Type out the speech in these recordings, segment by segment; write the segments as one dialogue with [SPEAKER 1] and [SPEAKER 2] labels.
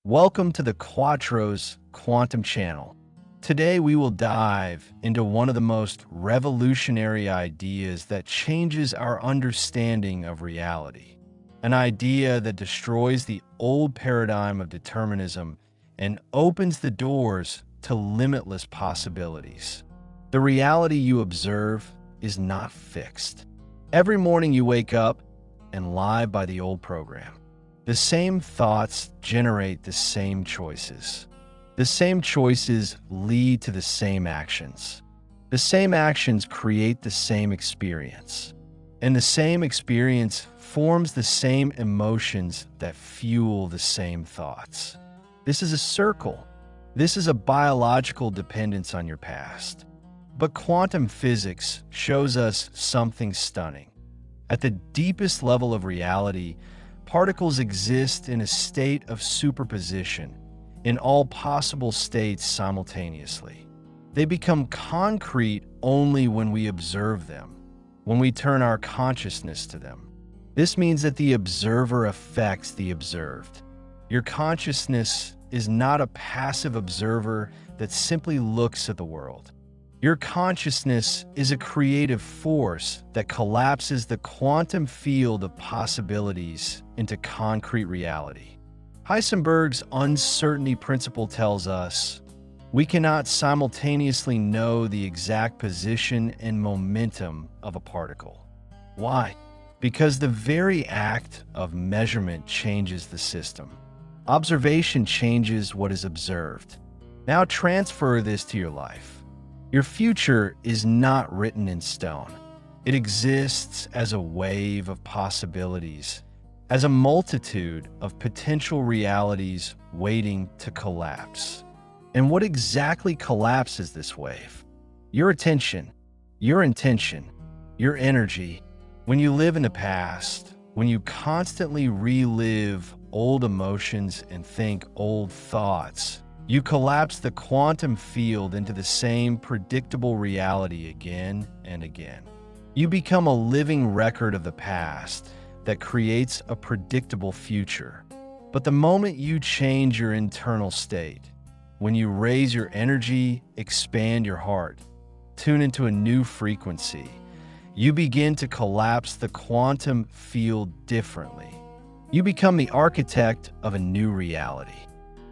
[SPEAKER 1] Welcome to the Quatros Quantum Channel. Today we will dive into one of the most revolutionary ideas that changes our understanding of reality. An idea that destroys the old paradigm of determinism and opens the doors to limitless possibilities. The reality you observe is not fixed. Every morning you wake up and live by the old program. The same thoughts generate the same choices. The same choices lead to the same actions. The same actions create the same experience. And the same experience forms the same emotions that fuel the same thoughts. This is a circle. This is a biological dependence on your past. But quantum physics shows us something stunning. At the deepest level of reality, particles exist in a state of superposition, in all possible states simultaneously. They become concrete only when we observe them, when we turn our consciousness to them. This means that the observer affects the observed. Your consciousness is not a passive observer that simply looks at the world. Your consciousness is a creative force that collapses the quantum field of possibilities into concrete reality. Heisenberg's uncertainty principle tells us we cannot simultaneously know the exact position and momentum of a particle. Why? Because the very act of measurement changes the system. Observation changes what is observed. Now transfer this to your life. Your future is not written in stone. It exists as a wave of possibilities, as a multitude of potential realities waiting to collapse. And what exactly collapses this wave? Your attention, your intention, your energy. When you live in the past, when you constantly relive old emotions and think old thoughts, you collapse the quantum field into the same predictable reality again and again. You become a living record of the past that creates a predictable future. But the moment you change your internal state, when you raise your energy, expand your heart, tune into a new frequency, you begin to collapse the quantum field differently. You become the architect of a new reality.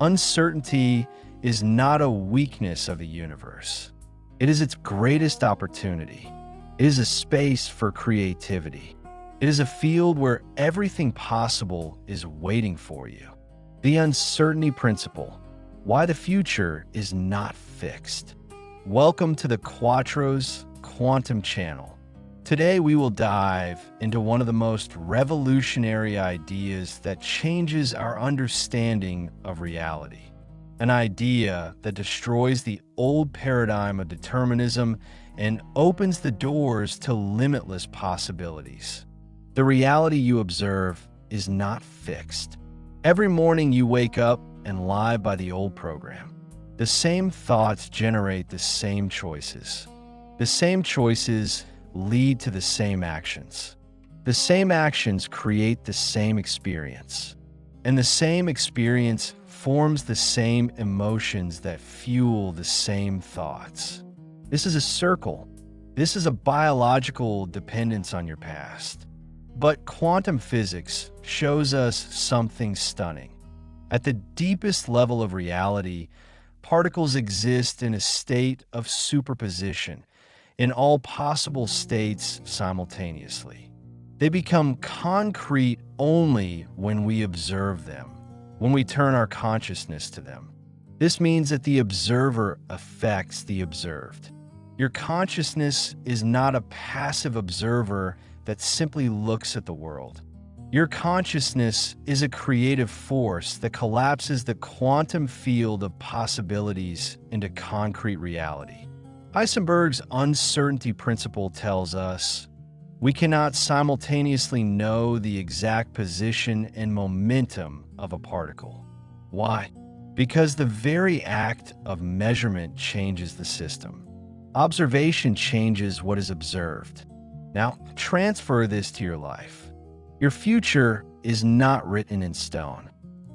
[SPEAKER 1] Uncertainty is not a weakness of the universe. It is its greatest opportunity. It is a space for creativity. It is a field where everything possible is waiting for you. The uncertainty principle, why the future is not fixed. Welcome to the Quatros Quantum Channel. Today we will dive into one of the most revolutionary ideas that changes our understanding of reality. An idea that destroys the old paradigm of determinism and opens the doors to limitless possibilities. The reality you observe is not fixed. Every morning you wake up and live by the old program. The same thoughts generate the same choices. The same choices lead to the same actions. The same actions create the same experience. And the same experience forms the same emotions that fuel the same thoughts. This is a circle. This is a biological dependence on your past. But quantum physics shows us something stunning. At the deepest level of reality, particles exist in a state of superposition, in all possible states simultaneously. They become concrete only when we observe them, when we turn our consciousness to them. This means that the observer affects the observed. Your consciousness is not a passive observer that simply looks at the world. Your consciousness is a creative force that collapses the quantum field of possibilities into concrete reality. Heisenberg's uncertainty principle tells us we cannot simultaneously know the exact position and momentum of a particle. Why? Because the very act of measurement changes the system. Observation changes what is observed. Now, transfer this to your life. Your future is not written in stone.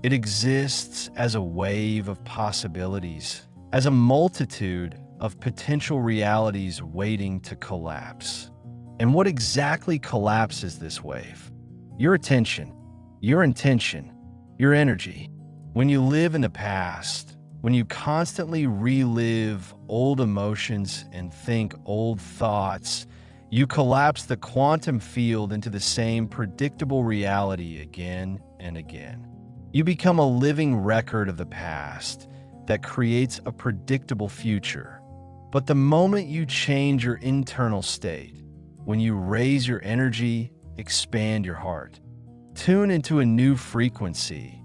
[SPEAKER 1] It exists as a wave of possibilities, as a multitude of potential realities waiting to collapse. And what exactly collapses this wave? Your attention, your intention, your energy. When you live in the past, when you constantly relive old emotions and think old thoughts, you collapse the quantum field into the same predictable reality again and again. You become a living record of the past that creates a predictable future. But the moment you change your internal state, when you raise your energy, expand your heart, tune into a new frequency,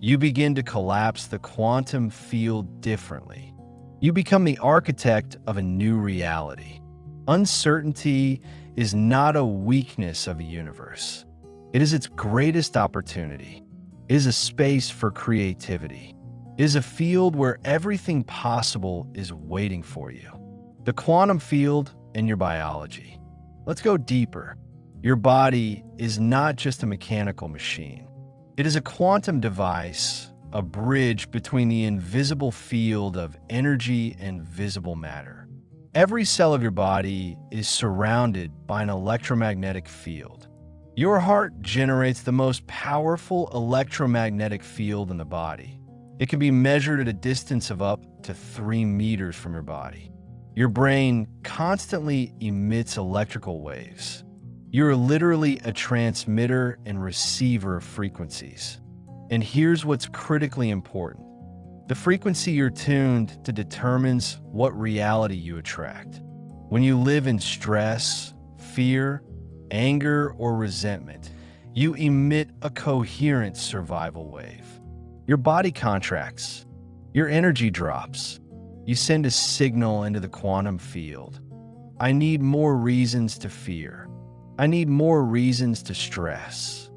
[SPEAKER 1] you begin to collapse the quantum field differently. You become the architect of a new reality. Uncertainty is not a weakness of a universe. It is its greatest opportunity. It is a space for creativity. It is a field where everything possible is waiting for you. The quantum field and your biology. Let's go deeper. Your body is not just a mechanical machine. It is a quantum device, a bridge between the invisible field of energy and visible matter. Every cell of your body is surrounded by an electromagnetic field. Your heart generates the most powerful electromagnetic field in the body. It can be measured at a distance of up to 3 meters from your body. Your brain constantly emits electrical waves. You're literally a transmitter and receiver of frequencies. And here's what's critically important. The frequency you're tuned to determines what reality you attract. When you live in stress, fear, anger, or resentment, you emit a coherent survival wave. Your body contracts. Your energy drops. You send a signal into the quantum field. I need more reasons to fear. I need more reasons to stress.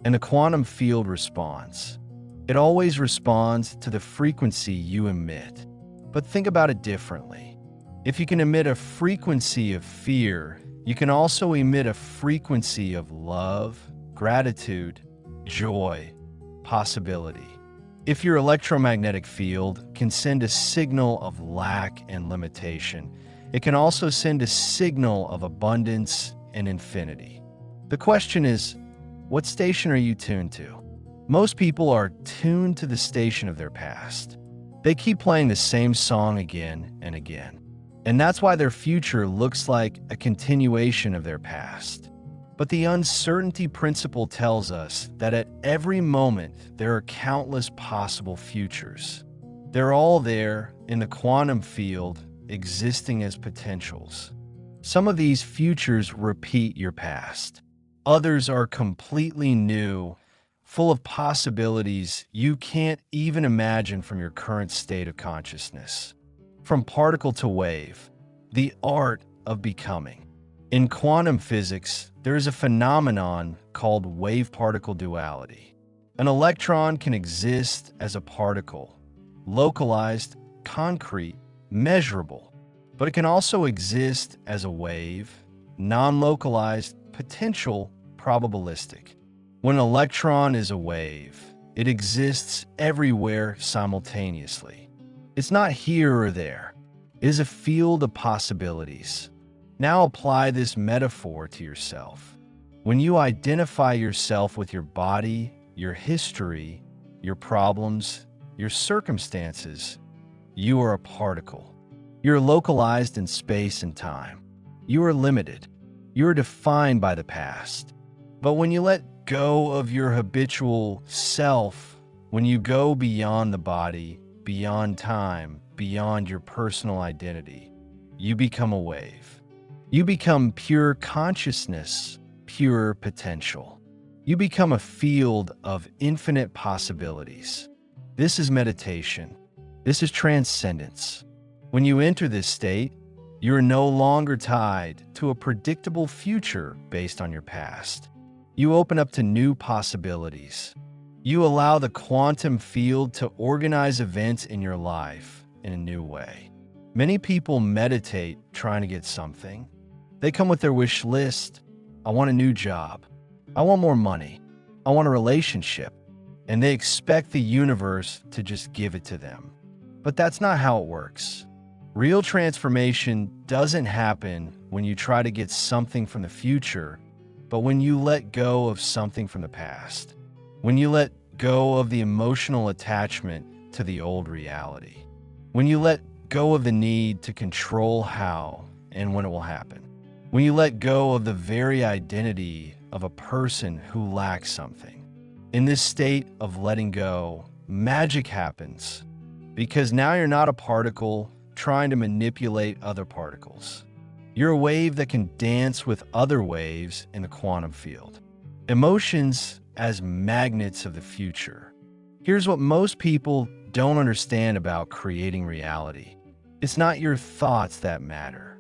[SPEAKER 1] And the quantum field responds. It always responds to the frequency you emit. But think about it differently. If you can emit a frequency of fear, you can also emit a frequency of love, gratitude, joy, possibility. If your electromagnetic field can send a signal of lack and limitation, it can also send a signal of abundance and infinity. The question is, what station are you tuned to? Most people are tuned to the station of their past. They keep playing the same song again and again. And that's why their future looks like a continuation of their past. But the uncertainty principle tells us that at every moment there are countless possible futures. They're all there in the quantum field, existing as potentials. Some of these futures repeat your past. Others are completely new, full of possibilities you can't even imagine from your current state of consciousness. From particle to wave, the art of becoming. In quantum physics, there is a phenomenon called wave-particle duality. An electron can exist as a particle, localized, concrete, measurable. But it can also exist as a wave, non-localized, potential, probabilistic. When an electron is a wave, it exists everywhere simultaneously. It's not here or there. It is a field of possibilities. Now apply this metaphor to yourself. When you identify yourself with your body, your history, your problems, your circumstances, you are a particle. You're localized in space and time. You are limited. You are defined by the past. But when you let go of your habitual self, when you go beyond the body, beyond time, beyond your personal identity, you become a wave. You become pure consciousness, pure potential. You become a field of infinite possibilities. This is meditation. This is transcendence. When you enter this state, you are no longer tied to a predictable future based on your past. You open up to new possibilities. You allow the quantum field to organize events in your life in a new way. Many people meditate trying to get something. They come with their wish list. I want a new job. I want more money. I want a relationship. and they expect the universe to just give it to them. But that's not how it works. Real transformation doesn't happen when you try to get something from the future, but when you let go of something from the past. When you let go of the emotional attachment to the old reality. When you let go of the need to control how and when it will happen. When you let go of the very identity of a person who lacks something. In this state of letting go, magic happens, because now you're not a particle trying to manipulate other particles. You're a wave that can dance with other waves in the quantum field. Emotions as magnets of the future. Here's what most people don't understand about creating reality. It's not your thoughts that matter.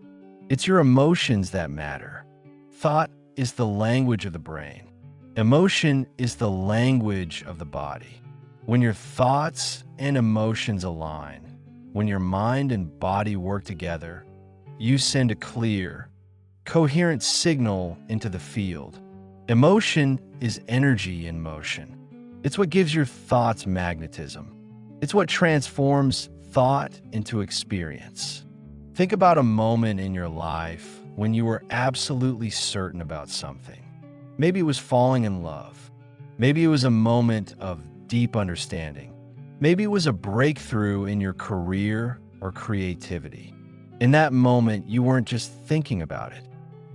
[SPEAKER 1] It's your emotions that matter. Thought is the language of the brain. Emotion is the language of the body. When your thoughts and emotions align, when your mind and body work together, you send a clear, coherent signal into the field. Emotion is energy in motion. It's what gives your thoughts magnetism. It's what transforms thought into experience. Think about a moment in your life when you were absolutely certain about something. Maybe it was falling in love. Maybe it was a moment of deep understanding. Maybe it was a breakthrough in your career or creativity. In that moment, you weren't just thinking about it.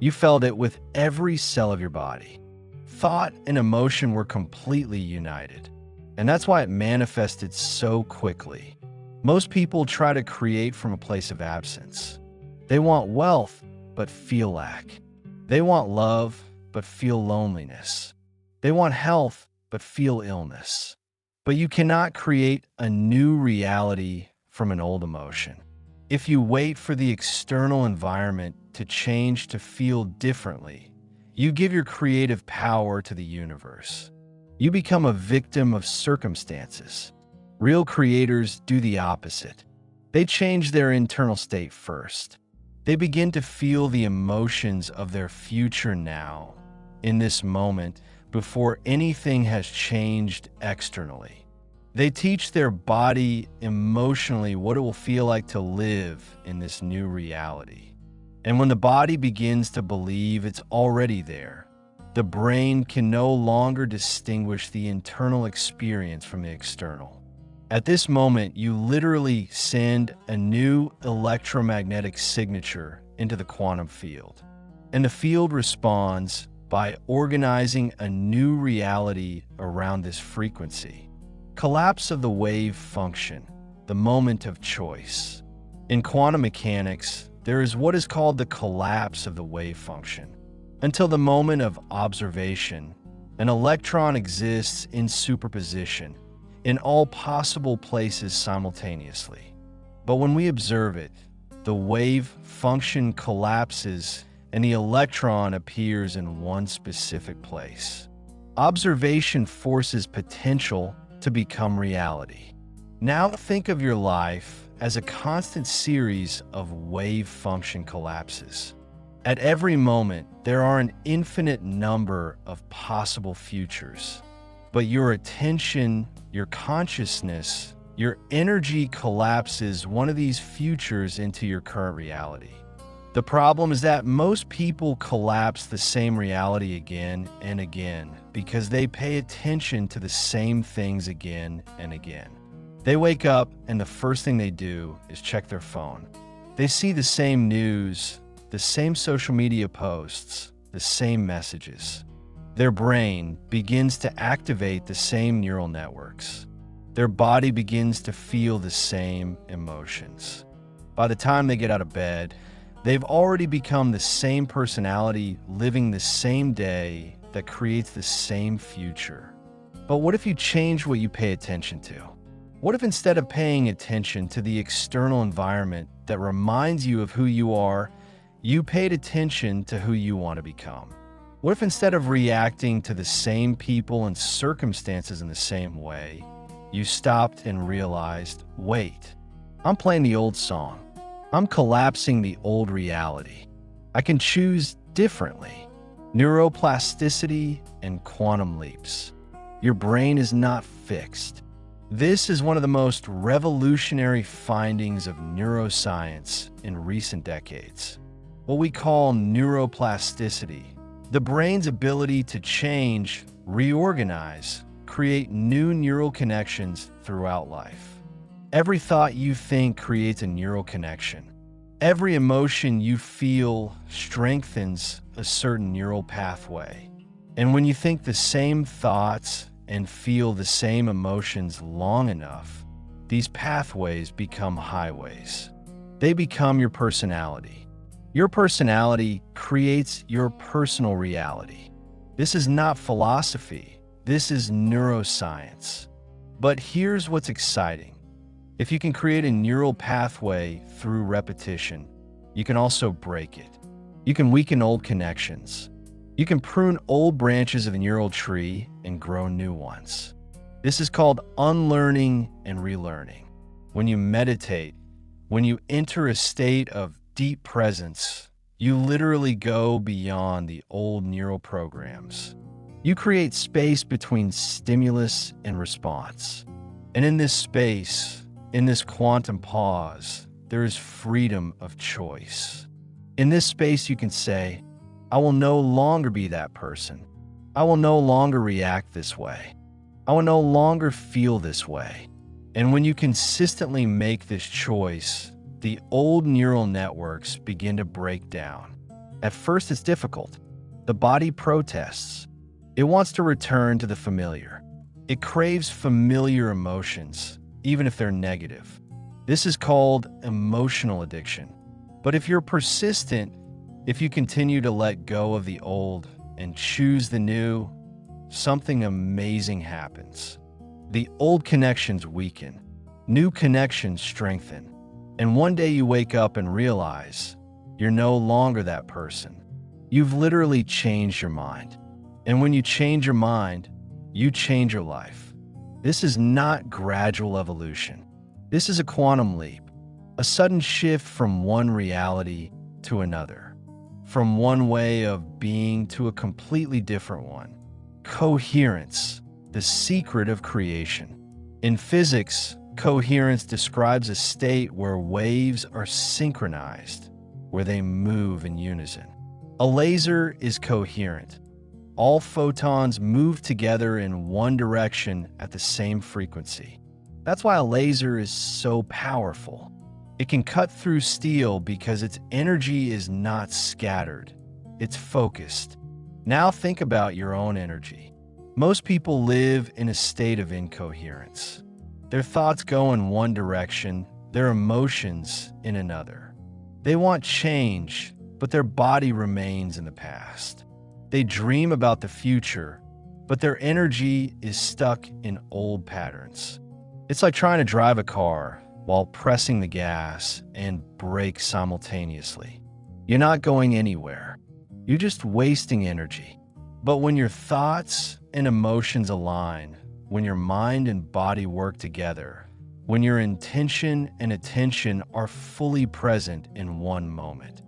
[SPEAKER 1] You felt it with every cell of your body. Thought and emotion were completely united. And that's why it manifested so quickly. Most people try to create from a place of absence. They want wealth, but feel lack. They want love, but feel loneliness. They want health, but feel illness. But you cannot create a new reality from an old emotion. If you wait for the external environment to change to feel differently, you give your creative power to the universe. You become a victim of circumstances. Real creators do the opposite. They change their internal state first. They begin to feel the emotions of their future now, in this moment, before anything has changed externally. They teach their body emotionally what it will feel like to live in this new reality. And when the body begins to believe it's already there, the brain can no longer distinguish the internal experience from the external. At this moment, you literally send a new electromagnetic signature into the quantum field. And the field responds by organizing a new reality around this frequency. Collapse of the wave function, the moment of choice. In quantum mechanics, there is what is called the collapse of the wave function. Until the moment of observation, an electron exists in superposition in all possible places simultaneously. But when we observe it, the wave function collapses and the electron appears in one specific place. Observation forces potential to become reality. Now think of your life as a constant series of wave function collapses. At every moment, there are an infinite number of possible futures. But your attention, your consciousness, your energy collapses one of these futures into your current reality. The problem is that most people collapse the same reality again and again because they pay attention to the same things again and again. They wake up and the first thing they do is check their phone. They see the same news, the same social media posts, the same messages. Their brain begins to activate the same neural networks. Their body begins to feel the same emotions. By the time they get out of bed, they've already become the same personality living the same day that creates the same future. But what if you change what you pay attention to? What if instead of paying attention to the external environment that reminds you of who you are, you paid attention to who you want to become? What if instead of reacting to the same people and circumstances in the same way, you stopped and realized, wait, I'm playing the old song. I'm collapsing the old reality. I can choose differently. Neuroplasticity and quantum leaps. Your brain is not fixed. This is one of the most revolutionary findings of neuroscience in recent decades. What we call neuroplasticity, the brain's ability to change, reorganize, create new neural connections throughout life. Every thought you think creates a neural connection. Every emotion you feel strengthens a certain neural pathway. And when you think the same thoughts and feel the same emotions long enough, these pathways become highways. They become your personality. Your personality creates your personal reality. This is not philosophy. This is neuroscience. But here's what's exciting. If you can create a neural pathway through repetition, you can also break it. You can weaken old connections. You can prune old branches of a neural tree and grow new ones. This is called unlearning and relearning. When you meditate, when you enter a state of deep presence, you literally go beyond the old neural programs. You create space between stimulus and response. And in this space, in this quantum pause, there is freedom of choice. In this space, you can say, I will no longer be that person. I will no longer react this way. I will no longer feel this way. And when you consistently make this choice, the old neural networks begin to break down. At first, it's difficult. The body protests. It wants to return to the familiar. It craves familiar emotions, even if they're negative. This is called emotional addiction. But if you're persistent, if you continue to let go of the old and choose the new, something amazing happens. The old connections weaken, new connections strengthen, and one day you wake up and realize you're no longer that person. You've literally changed your mind. And when you change your mind, you change your life. This is not gradual evolution. This is a quantum leap, a sudden shift from one reality to another, from one way of being to a completely different one. Coherence, the secret of creation. In physics, coherence describes a state where waves are synchronized, where they move in unison. A laser is coherent. All photons move together in one direction at the same frequency. That's why a laser is so powerful. It can cut through steel because its energy is not scattered. It's focused. Now think about your own energy. Most people live in a state of incoherence. Their thoughts go in one direction, their emotions in another. They want change, but their body remains in the past. They dream about the future, but their energy is stuck in old patterns. It's like trying to drive a car while pressing the gas and brake simultaneously. You're not going anywhere. You're just wasting energy. But when your thoughts and emotions align, when your mind and body work together, when your intention and attention are fully present in one moment,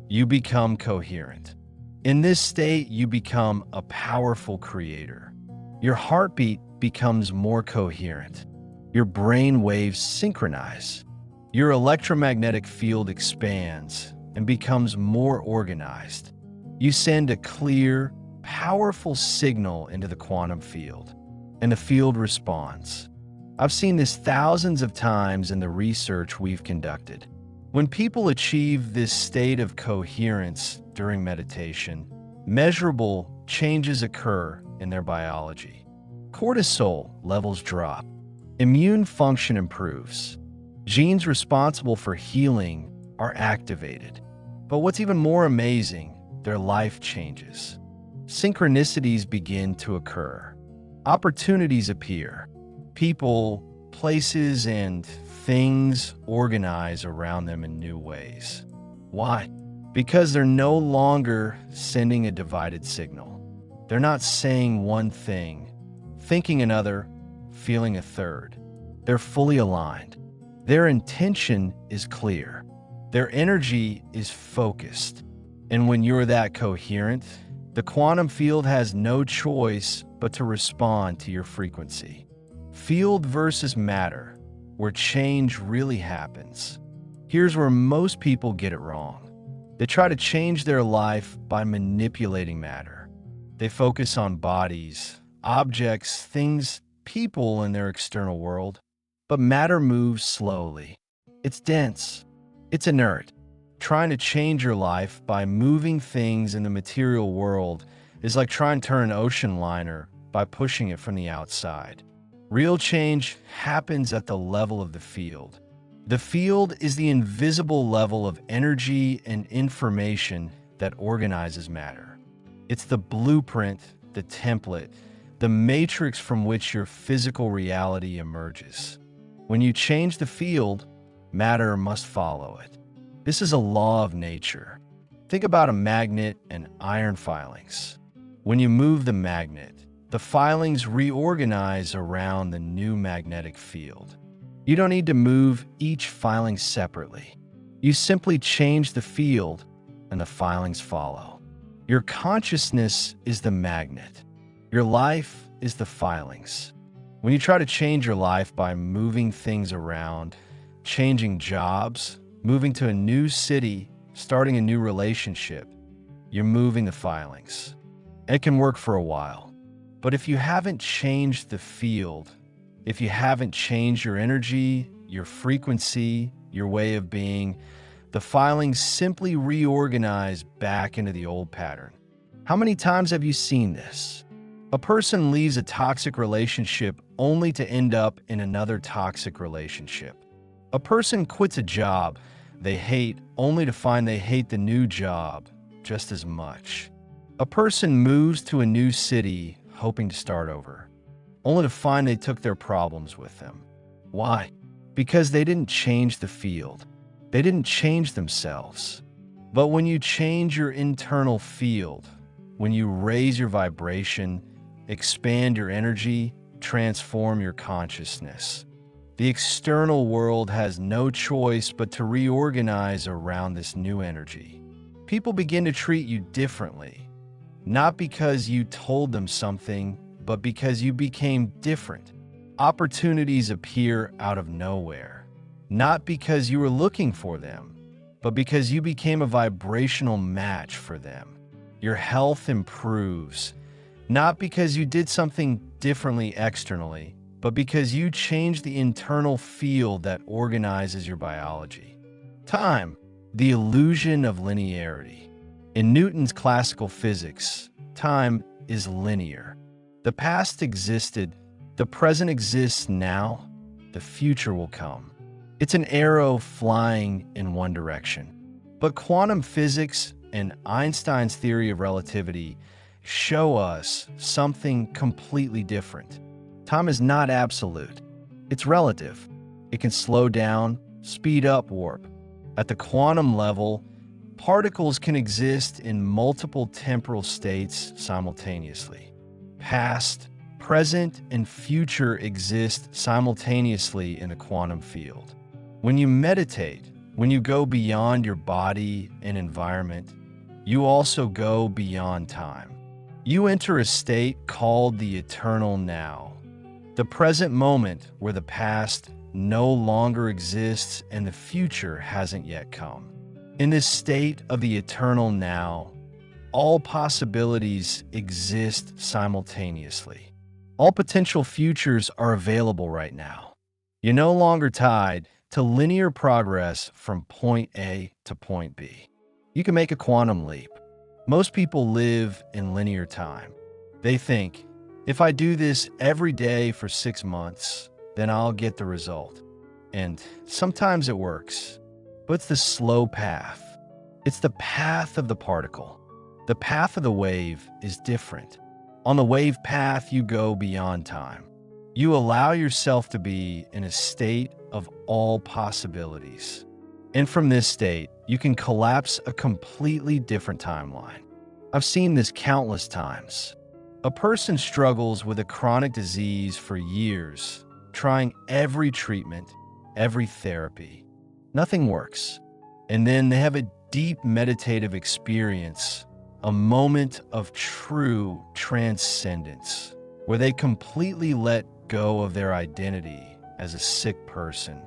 [SPEAKER 1] you become coherent. In this state, you become a powerful creator. Your heartbeat becomes more coherent. Your brain waves synchronize. Your electromagnetic field expands and becomes more organized. You send a clear, powerful signal into the quantum field, and the field responds. I've seen this thousands of times in the research we've conducted. When people achieve this state of coherence during meditation, measurable changes occur in their biology. Cortisol levels drop. Immune function improves. Genes responsible for healing are activated. But what's even more amazing, their life changes. Synchronicities begin to occur. Opportunities appear. People, places, and things organize around them in new ways. Why? Because they're no longer sending a divided signal. They're not saying one thing, thinking another, feeling a third. They're fully aligned. Their intention is clear. Their energy is focused. And when you're that coherent, The quantum field has no choice but to respond to your frequency. Field versus matter, where change really happens. Here's where most people get it wrong. They try to change their life by manipulating matter. They focus on bodies, objects, things, people in their external world. But matter moves slowly. It's dense. It's inert. Trying to change your life by moving things in the material world is like trying to turn an ocean liner by pushing it from the outside. Real change happens at the level of the field. The field is the invisible level of energy and information that organizes matter. It's the blueprint, the template, the matrix from which your physical reality emerges. When you change the field, matter must follow it. This is a law of nature. Think about a magnet and iron filings. When you move the magnet, the filings reorganize around the new magnetic field. You don't need to move each filing separately. You simply change the field and the filings follow. Your consciousness is the magnet. Your life is the filings. When you try to change your life by moving things around, changing jobs, moving to a new city, starting a new relationship, you're moving the filings. It can work for a while. But if you haven't changed the field, if you haven't changed your energy, your frequency, your way of being, the filings simply reorganize back into the old pattern. How many times have you seen this? A person leaves a toxic relationship only to end up in another toxic relationship. A person quits a job they hate only to find they hate the new job just as much. A person moves to a new city hoping to start over, only to find they took their problems with them. Why? Because they didn't change the field. They didn't change themselves. But when you change your internal field, when you raise your vibration, expand your energy, transform your consciousness, the external world has no choice but to reorganize around this new energy. People begin to treat you differently. Not because you told them something, but because you became different. Opportunities appear out of nowhere. Not because you were looking for them, but because you became a vibrational match for them. Your health improves, not because you did something differently externally, but because you changed the internal field that organizes your biology. Time, the illusion of linearity. In Newton's classical physics, time is linear. The past existed, the present exists now, the future will come. It's an arrow flying in one direction. But quantum physics and Einstein's theory of relativity show us something completely different. Time is not absolute. It's relative. It can slow down, speed up, warp. At the quantum level, particles can exist in multiple temporal states simultaneously. Past, present, and future exist simultaneously in the quantum field. When you meditate, when you go beyond your body and environment, you also go beyond time. You enter a state called the eternal now, the present moment where the past no longer exists and the future hasn't yet come. In this state of the eternal now, all possibilities exist simultaneously. All potential futures are available right now. You're no longer tied to linear progress from point A to point B. You can make a quantum leap. Most people live in linear time. They think, if I do this every day for 6 months, then I'll get the result. And sometimes it works, but it's the slow path. It's the path of the particle. The path of the wave is different. On the wave path, you go beyond time. You allow yourself to be in a state of all possibilities. And from this state, you can collapse a completely different timeline. I've seen this countless times. A person struggles with a chronic disease for years, trying every treatment, every therapy. Nothing works. And then they have a deep meditative experience a moment of true transcendence, where they completely let go of their identity as a sick person.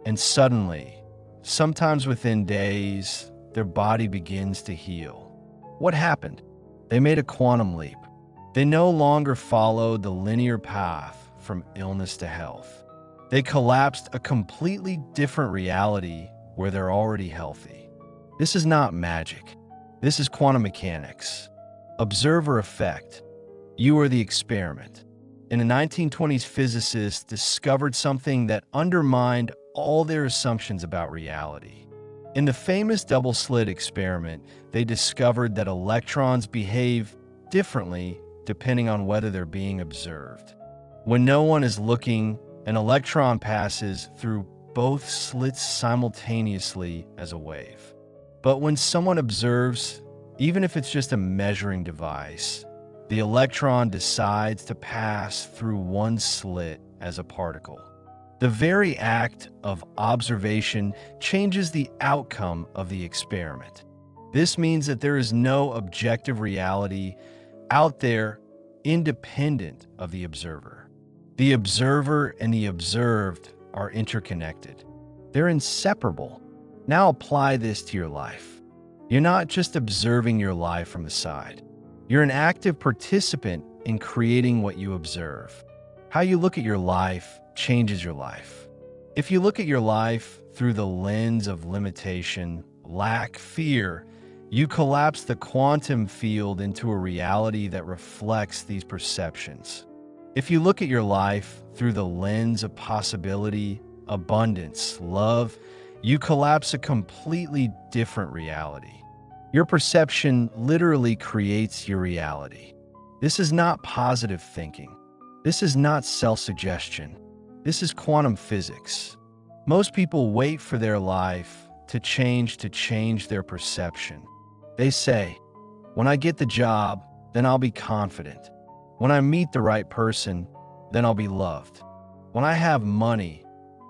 [SPEAKER 1] And suddenly, sometimes within days, their body begins to heal. What happened? They made a quantum leap. They no longer followed the linear path from illness to health. They collapsed a completely different reality where they're already healthy. This is not magic. This is quantum mechanics. Observer effect. You are the experiment. In the 1920s, physicists discovered something that undermined all their assumptions about reality. In the famous double-slit experiment, they discovered that electrons behave differently depending on whether they're being observed. When no one is looking, an electron passes through both slits simultaneously as a wave. But when someone observes, even if it's just a measuring device, the electron decides to pass through one slit as a particle. The very act of observation changes the outcome of the experiment. This means that there is no objective reality out there independent of the observer. The observer and the observed are interconnected. They're inseparable. Now apply this to your life. You're not just observing your life from the side. You're an active participant in creating what you observe. How you look at your life changes your life. If you look at your life through the lens of limitation, lack, fear, you collapse the quantum field into a reality that reflects these perceptions. If you look at your life through the lens of possibility, abundance, love, you collapse a completely different reality. Your perception literally creates your reality. This is not positive thinking. This is not self-suggestion. This is quantum physics. Most people wait for their life to change their perception. They say, when I get the job, then I'll be confident. When I meet the right person, then I'll be loved. When I have money,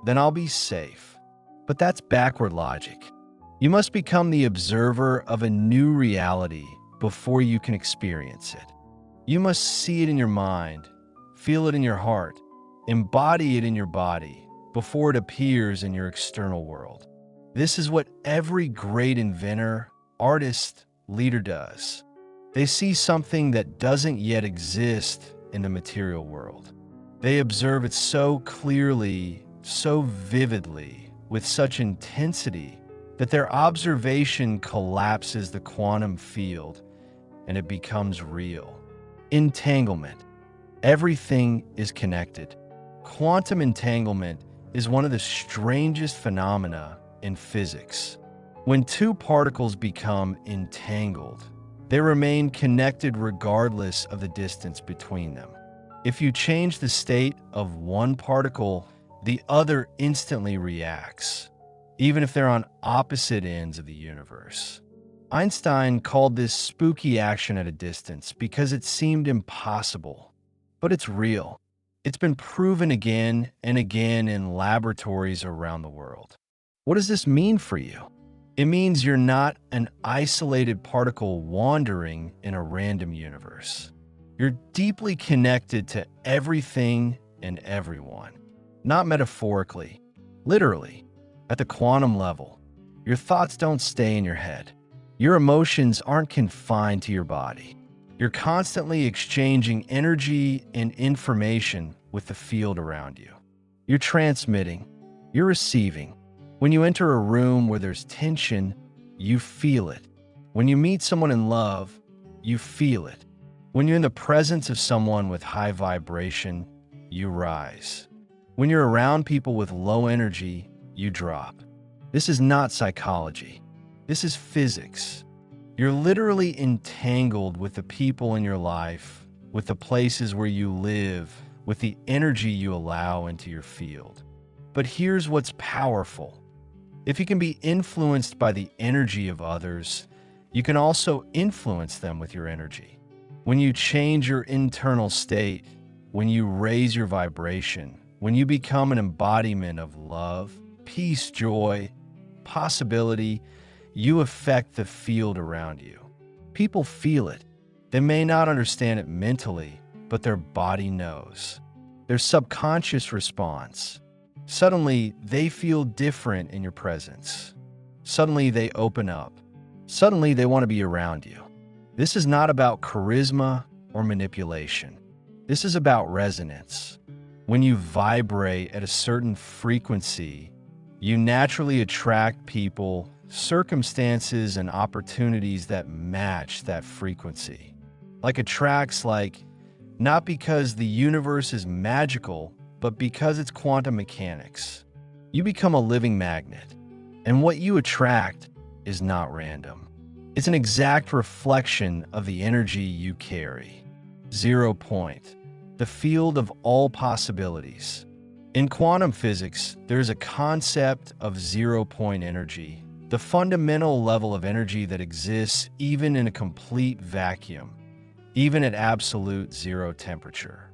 [SPEAKER 1] then I'll be safe. But that's backward logic. You must become the observer of a new reality before you can experience it. You must see it in your mind, feel it in your heart, embody it in your body before it appears in your external world. This is what every great inventor, artist, leader does. They see something that doesn't yet exist in the material world. They observe it so clearly, so vividly, with such intensity, that their observation collapses the quantum field and it becomes real. Entanglement. Everything is connected. Quantum entanglement is one of the strangest phenomena in physics. When two particles become entangled, they remain connected regardless of the distance between them. If you change the state of one particle, the other instantly reacts, even if they're on opposite ends of the universe. Einstein called this spooky action at a distance because it seemed impossible, but it's real. It's been proven again and again in laboratories around the world. What does this mean for you? It means you're not an isolated particle wandering in a random universe. You're deeply connected to everything and everyone, not metaphorically, literally. At the quantum level, your thoughts don't stay in your head. Your emotions aren't confined to your body. You're constantly exchanging energy and information with the field around you. You're transmitting, you're receiving. When you enter a room where there's tension, you feel it. When you meet someone in love, you feel it. When you're in the presence of someone with high vibration, you rise. When you're around people with low energy, you drop. This is not psychology. This is physics. You're literally entangled with the people in your life, with the places where you live, with the energy you allow into your field. But here's what's powerful. If you can be influenced by the energy of others, you can also influence them with your energy. When you change your internal state, when you raise your vibration, when you become an embodiment of love, peace, joy, possibility, you affect the field around you. People feel it. They may not understand it mentally, but their body knows. Their subconscious responds. Suddenly, they feel different in your presence. Suddenly, they open up. Suddenly, they want to be around you. This is not about charisma or manipulation. This is about resonance. When you vibrate at a certain frequency, you naturally attract people, circumstances, and opportunities that match that frequency. Like attracts, not because the universe is magical, but because it's quantum mechanics. You become a living magnet, and what you attract is not random. It's an exact reflection of the energy you carry. 0 point. The field of all possibilities. In quantum physics, there's a concept of 0 point energy, the fundamental level of energy that exists even in a complete vacuum, even at absolute zero temperature.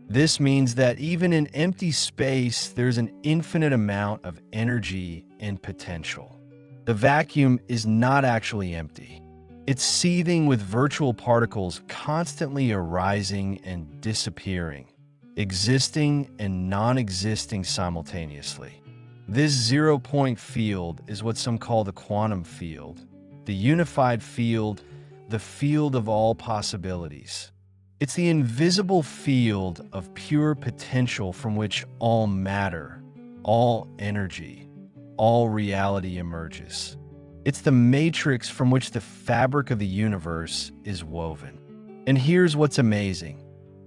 [SPEAKER 1] This means that even in empty space, there's an infinite amount of energy and potential. The vacuum is not actually empty. It's seething with virtual particles constantly arising and disappearing, existing and non-existing simultaneously. This 0 point field is what some call the quantum field, the unified field, the field of all possibilities. It's the invisible field of pure potential from which all matter, all energy, all reality emerges. It's the matrix from which the fabric of the universe is woven. And here's what's amazing.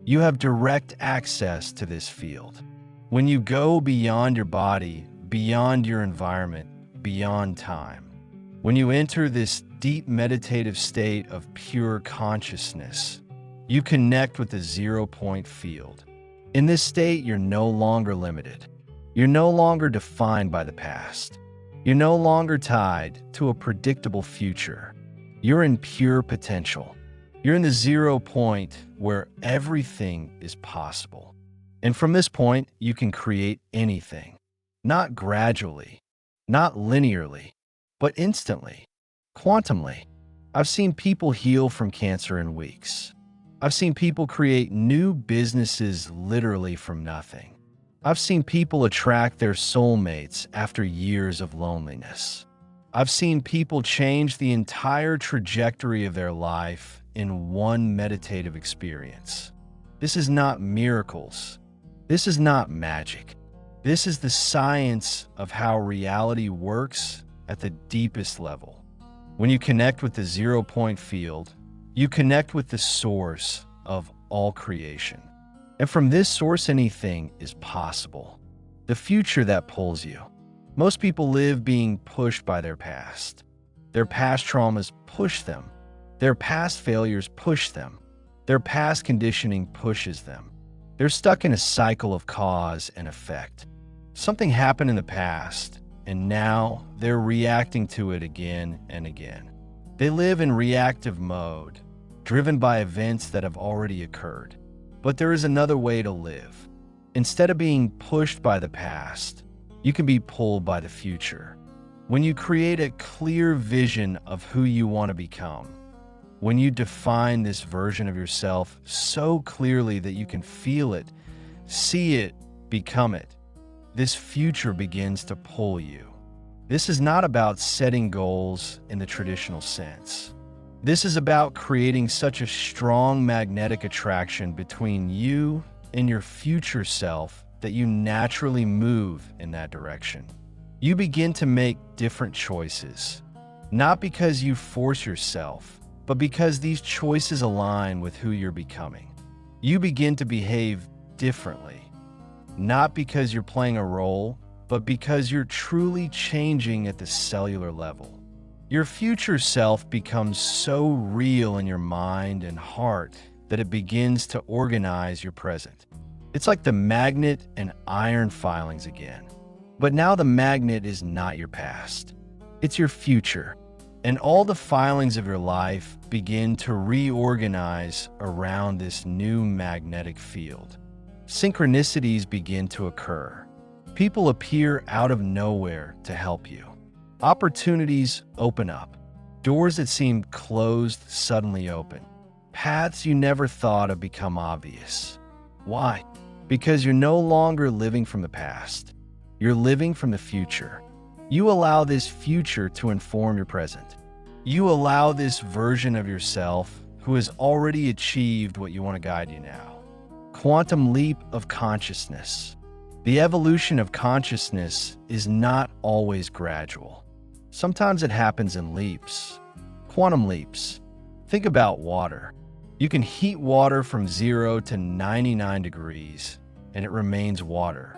[SPEAKER 1] You have direct access to this field. When you go beyond your body, beyond your environment, beyond time, when you enter this deep meditative state of pure consciousness, you connect with the 0 point field. In this state, you're no longer limited. You're no longer defined by the past. You're no longer tied to a predictable future. You're in pure potential. You're in the 0 point where everything is possible. And from this point, you can create anything. Not gradually, not linearly, but instantly, quantumly. I've seen people heal from cancer in weeks. I've seen people create new businesses literally from nothing. I've seen people attract their soulmates after years of loneliness. I've seen people change the entire trajectory of their life in one meditative experience. This is not miracles. This is not magic. This is the science of how reality works at the deepest level. When you connect with the 0 point field, you connect with the source of all creation. And from this source, anything is possible. The future that pulls you. Most people live being pushed by their past. Their past traumas push them. Their past failures push them. Their past conditioning pushes them. They're stuck in a cycle of cause and effect. Something happened in the past, and now they're reacting to it again and again. They live in reactive mode, driven by events that have already occurred. But there is another way to live. Instead of being pushed by the past, you can be pulled by the future. When you create a clear vision of who you want to become, when you define this version of yourself so clearly that you can feel it, see it, become it, this future begins to pull you. This is not about setting goals in the traditional sense. This is about creating such a strong magnetic attraction between you and your future self that you naturally move in that direction. You begin to make different choices, not because you force yourself, but because these choices align with who you're becoming. You begin to behave differently, not because you're playing a role, but because you're truly changing at the cellular level. Your future self becomes so real in your mind and heart that it begins to organize your present. It's like the magnet and iron filings again. But now the magnet is not your past. It's your future. And all the filings of your life begin to reorganize around this new magnetic field. Synchronicities begin to occur. People appear out of nowhere to help you. Opportunities open up. Doors that seemed closed suddenly open. Paths you never thought of become obvious. Why? Because you're no longer living from the past. You're living from the future. You allow this future to inform your present. You allow this version of yourself who has already achieved what you want to guide you now. Quantum leap of consciousness. The evolution of consciousness is not always gradual. Sometimes it happens in leaps. Quantum leaps. Think about water. You can heat water from 0 to 99 degrees, and it remains water.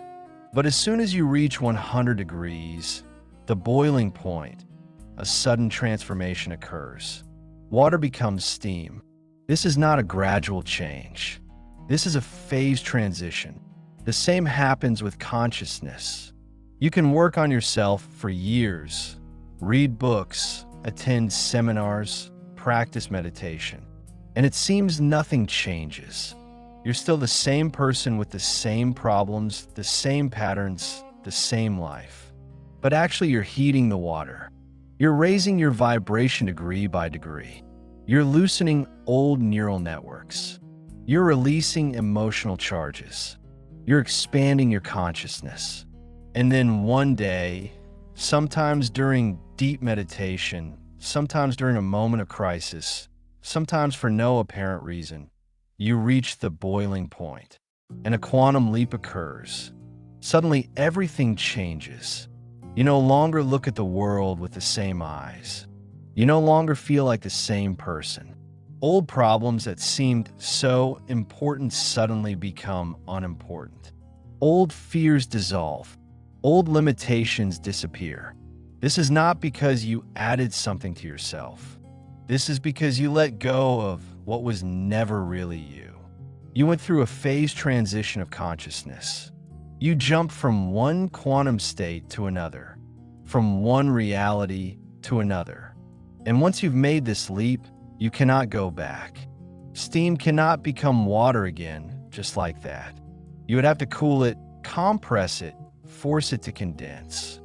[SPEAKER 1] But as soon as you reach 100 degrees, the boiling point, a sudden transformation occurs. Water becomes steam. This is not a gradual change. This is a phase transition. The same happens with consciousness. You can work on yourself for years, read books, attend seminars, practice meditation, and it seems nothing changes. You're still the same person with the same problems, the same patterns, the same life. But actually, you're heating the water. You're raising your vibration degree by degree. You're loosening old neural networks. You're releasing emotional charges. You're expanding your consciousness. And then one day, sometimes during deep meditation, sometimes during a moment of crisis, sometimes for no apparent reason, you reach the boiling point, and a quantum leap occurs. Suddenly, everything changes. You no longer look at the world with the same eyes. You no longer feel like the same person. Old problems that seemed so important suddenly become unimportant. Old fears dissolve. Old limitations disappear. This is not because you added something to yourself. This is because you let go of what was never really you. You went through a phase transition of consciousness. You jumped from one quantum state to another, from one reality to another. And once you've made this leap, you cannot go back. Steam cannot become water again just like that. You would have to cool it, compress it, force it to condense.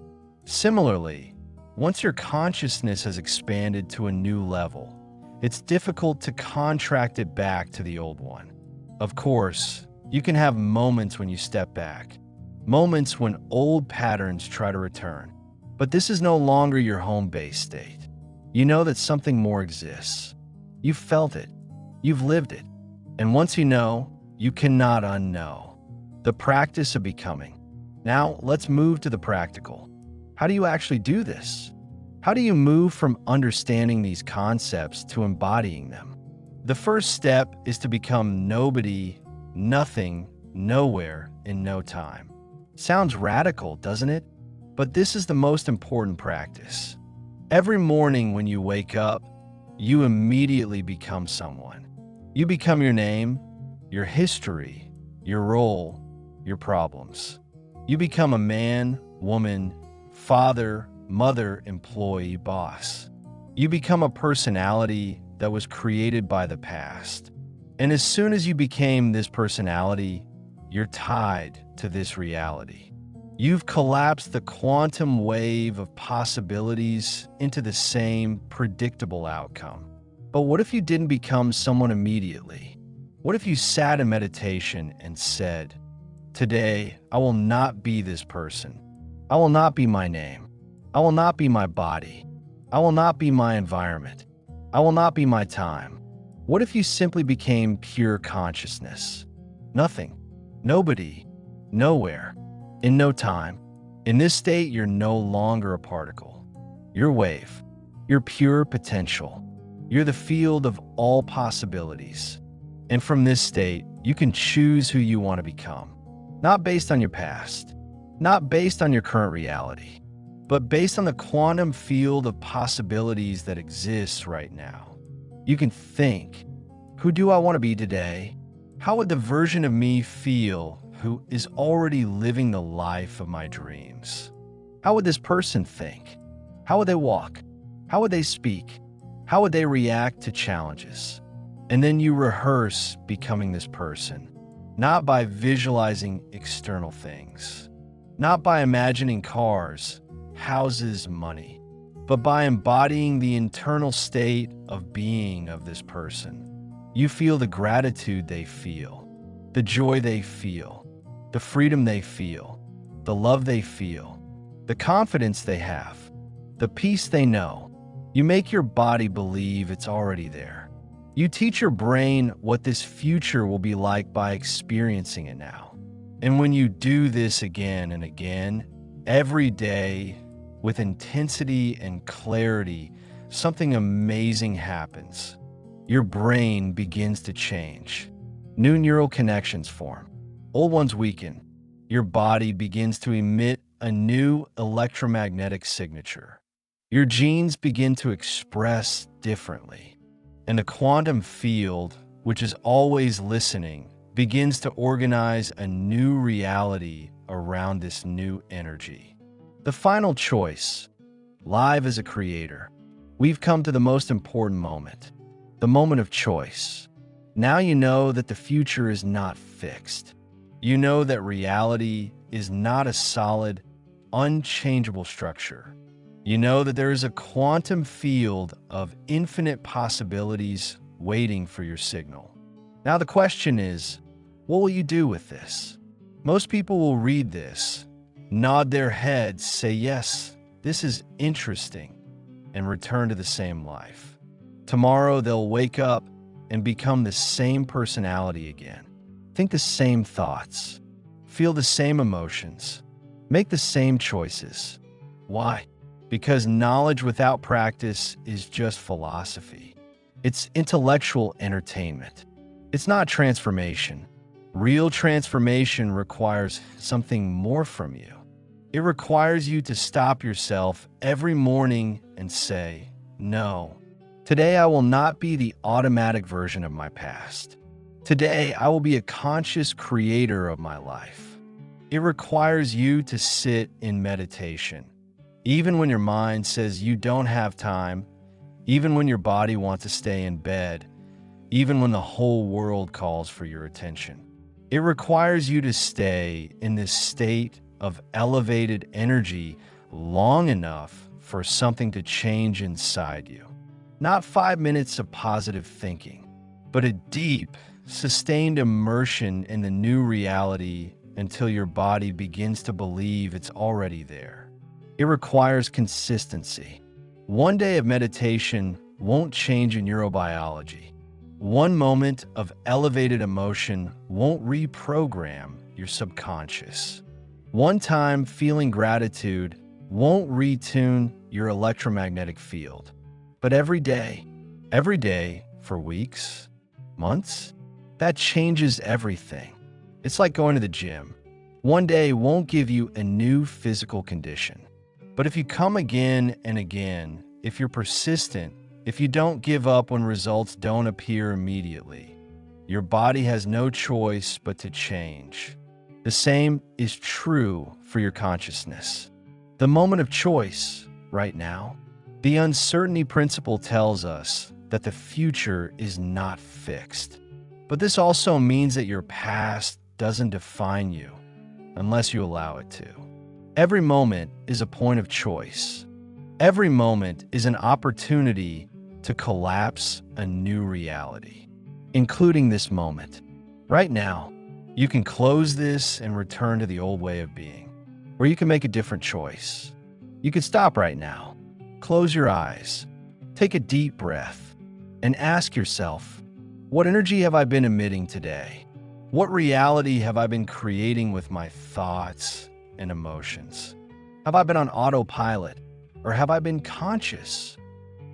[SPEAKER 1] Similarly, once your consciousness has expanded to a new level, it's difficult to contract it back to the old one. Of course, you can have moments when you step back, moments when old patterns try to return. But this is no longer your home base state. You know that something more exists. You've felt it. You've lived it. And once you know, you cannot unknow. The practice of becoming. Now, let's move to the practical. How do you actually do this? How do you move from understanding these concepts to embodying them? The first step is to become nobody, nothing, nowhere in no time. Sounds radical, doesn't it? But this is the most important practice. Every morning when you wake up, you immediately become someone. You become your name, your history, your role, your problems. You become a man, woman, father, mother, employee, boss. You become a personality that was created by the past. And as soon as you became this personality, you're tied to this reality. You've collapsed the quantum wave of possibilities into the same predictable outcome. But what if you didn't become someone immediately? What if you sat in meditation and said, "Today, I will not be this person. I will not be my name. I will not be my body. I will not be my environment. I will not be my time." What if you simply became pure consciousness? Nothing. Nobody. Nowhere. In no time. In this state, you're no longer a particle. You're wave. You're pure potential. You're the field of all possibilities. And from this state, you can choose who you want to become. Not based on your past. Not based on your current reality. But based on the quantum field of possibilities that exists right now. You can think, who do I want to be today? How would the version of me feel who is already living the life of my dreams? How would this person think? How would they walk? How would they speak? How would they react to challenges? And then you rehearse becoming this person, not by visualizing external things, not by imagining cars, houses, money, but by embodying the internal state of being of this person. You feel the gratitude they feel, the joy they feel, the freedom they feel, the love they feel, the confidence they have, the peace they know. You make your body believe it's already there. You teach your brain what this future will be like by experiencing it now. And when you do this again and again, every day, with intensity and clarity, something amazing happens. Your brain begins to change. New neural connections form. Old ones weaken. Your body begins to emit a new electromagnetic signature. Your genes begin to express differently. And the quantum field, which is always listening, begins to organize a new reality around this new energy. The final choice, live as a creator. We've come to the most important moment, the moment of choice. Now you know that the future is not fixed. You know that reality is not a solid, unchangeable structure. You know that there is a quantum field of infinite possibilities waiting for your signal. Now the question is, what will you do with this? Most people will read this, nod their heads, say, yes, this is interesting, and return to the same life. Tomorrow they'll wake up and become the same personality again. Think the same thoughts, feel the same emotions, make the same choices. Why? Because knowledge without practice is just philosophy. It's intellectual entertainment. It's not transformation. Real transformation requires something more from you. It requires you to stop yourself every morning and say, no, today I will not be the automatic version of my past. Today I will be a conscious creator of my life. It requires you to sit in meditation. Even when your mind says you don't have time, even when your body wants to stay in bed, even when the whole world calls for your attention. It requires you to stay in this state of elevated energy long enough for something to change inside you. Not 5 minutes of positive thinking, but a deep, sustained immersion in the new reality until your body begins to believe it's already there. It requires consistency. One day of meditation won't change your neurobiology. One moment of elevated emotion won't reprogram your subconscious. One time feeling gratitude won't retune your electromagnetic field. But every day for weeks, months, that changes everything. It's like going to the gym. One day won't give you a new physical condition. But if you come again and again, if you're persistent, if you don't give up when results don't appear immediately, your body has no choice but to change. The same is true for your consciousness. The moment of choice, right now, the uncertainty principle tells us that the future is not fixed. But this also means that your past doesn't define you unless you allow it to. Every moment is a point of choice. Every moment is an opportunity to collapse a new reality, including this moment. Right now, you can close this and return to the old way of being, or you can make a different choice. You can stop right now, close your eyes, take a deep breath, and ask yourself, what energy have I been emitting today? What reality have I been creating with my thoughts and emotions? Have I been on autopilot, or have I been conscious?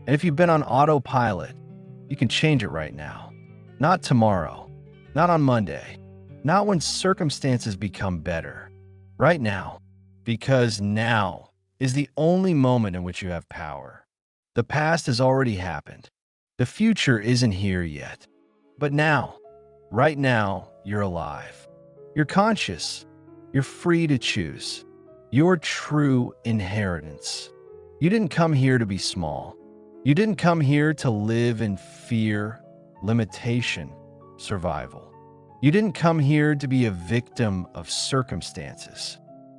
[SPEAKER 1] And if you've been on autopilot, you can change it right now. Not tomorrow, not on Monday, not when circumstances become better. Right now, because now is the only moment in which you have power. The past has already happened. The future isn't here yet. But now, right now, you're alive. You're conscious. You're free to choose. Your true inheritance. You didn't come here to be small. You didn't come here to live in fear, limitation, survival. You didn't come here to be a victim of circumstances.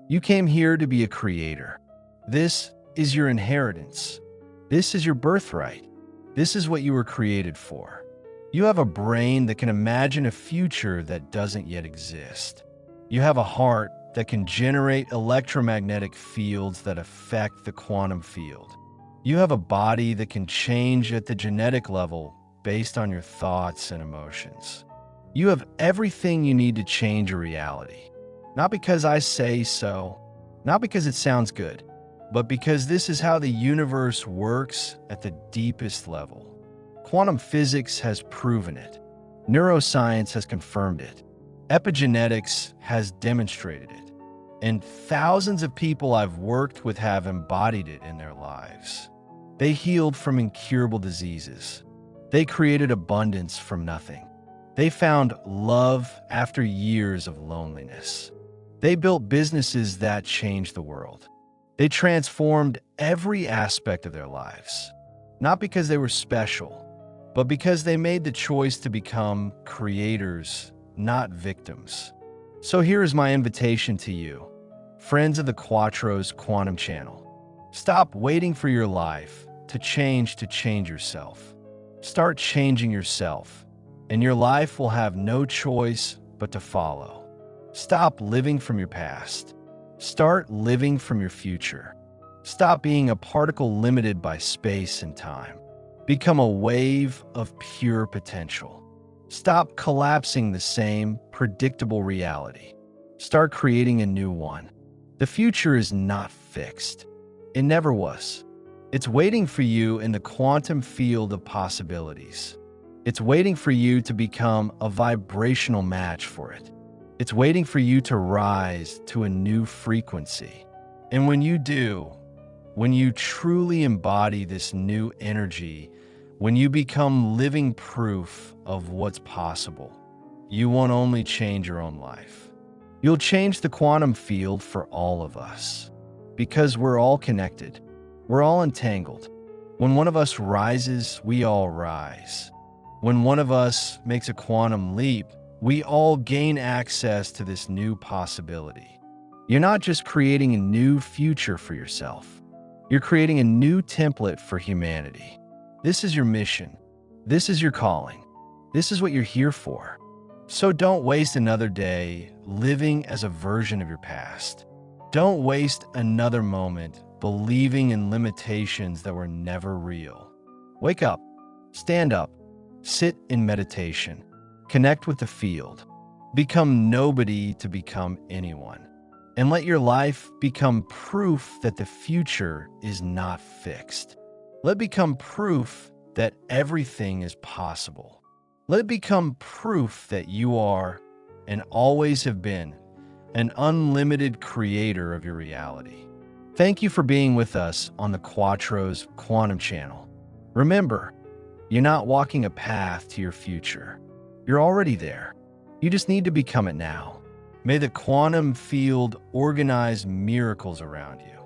[SPEAKER 1] You came here to be a creator. This is your inheritance. This is your birthright. This is what you were created for. You have a brain that can imagine a future that doesn't yet exist. You have a heart that can generate electromagnetic fields that affect the quantum field. You have a body that can change at the genetic level based on your thoughts and emotions. You have everything you need to change your reality. Not because I say so, not because it sounds good, but because this is how the universe works at the deepest level. Quantum physics has proven it. Neuroscience has confirmed it. Epigenetics has demonstrated it. And thousands of people I've worked with have embodied it in their lives. They healed from incurable diseases. They created abundance from nothing. They found love after years of loneliness. They built businesses that changed the world. They transformed every aspect of their lives, not because they were special, but because they made the choice to become creators, not victims. So here is my invitation to you, friends of the Quatros Quantum Channel. Stop waiting for your life to change yourself. Start changing yourself, and your life will have no choice but to follow. Stop living from your past. Start living from your future. Stop being a particle limited by space and time. Become a wave of pure potential. Stop collapsing the same predictable reality. Start creating a new one. The future is not fixed. It never was. It's waiting for you in the quantum field of possibilities. It's waiting for you to become a vibrational match for it. It's waiting for you to rise to a new frequency. And when you do, when you truly embody this new energy, when you become living proof of what's possible, you won't only change your own life. You'll change the quantum field for all of us. Because we're all connected. We're all entangled. When one of us rises, we all rise. When one of us makes a quantum leap, we all gain access to this new possibility. You're not just creating a new future for yourself. You're creating a new template for humanity. This is your mission. This is your calling. This is what you're here for. So don't waste another day living as a version of your past. Don't waste another moment believing in limitations that were never real. Wake up, stand up, sit in meditation, connect with the field, become nobody to become anyone, and let your life become proof that the future is not fixed. Let it become proof that everything is possible. Let it become proof that you are, and always have been, an unlimited creator of your reality. Thank you for being with us on the Quatros Quantum Channel. Remember, you're not walking a path to your future. You're already there. You just need to become it now. May the quantum field organize miracles around you.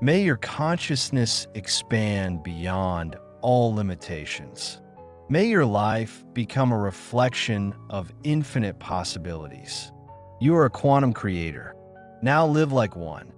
[SPEAKER 1] May your consciousness expand beyond all limitations. May your life become a reflection of infinite possibilities. You are a quantum creator. Now live like one.